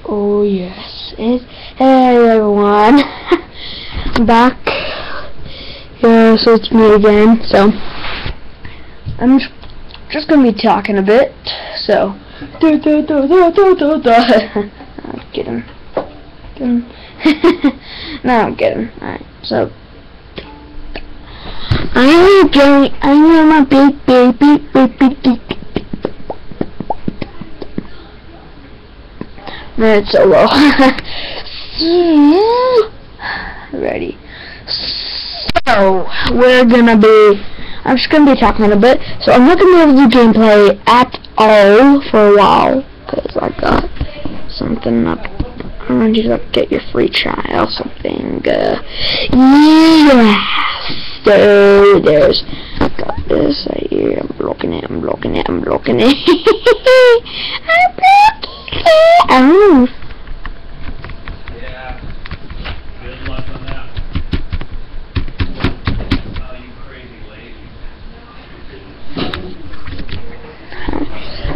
Oh yes, hey everyone, I'm back. Yeah, so it's me again. So I'm just gonna be talking a bit. So get him. No, get him. Alright, so I am a big. Man, it's so low. Ready. So we're gonna be. I'm just gonna be talking a bit. So I'm not gonna be able to do gameplay at all for a while because I got something up. I want you to get your free trial something. Yeah. So there's. Got this right here. I'm blocking it. I'm blocking it. I'm blocking it. I'm blocking. Oh. Yeah. Good luck on that. Oh, you crazy lady.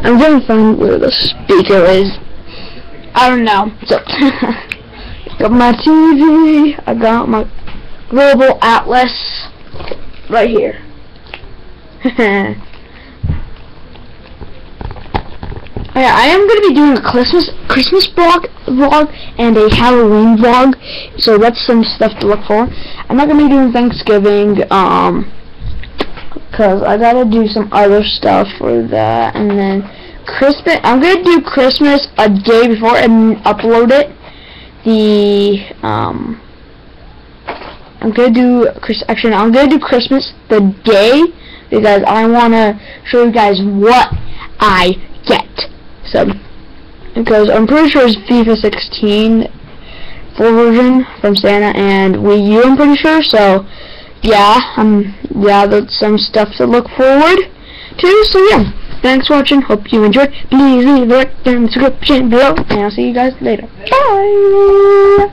I'm gonna find where the speaker is. I don't know. So, got my TV. I got my Global Atlas right here. Yeah, I am going to be doing a Christmas vlog and a Halloween vlog, so that's some stuff to look for. I'm not going to be doing Thanksgiving, because I got to do some other stuff for that, and then Christmas, I'm going to do Christmas a day before and upload it. I'm going to do, actually no, I'm going to do Christmas the day, because I want to show you guys what I get. So, because I'm pretty sure it's FIFA 16 full version from Santa and Wii U, I'm pretty sure. So, yeah, that's some stuff to look forward to. So, yeah, thanks for watching. Hope you enjoyed. Please leave a like and subscription below, and I'll see you guys later. Bye.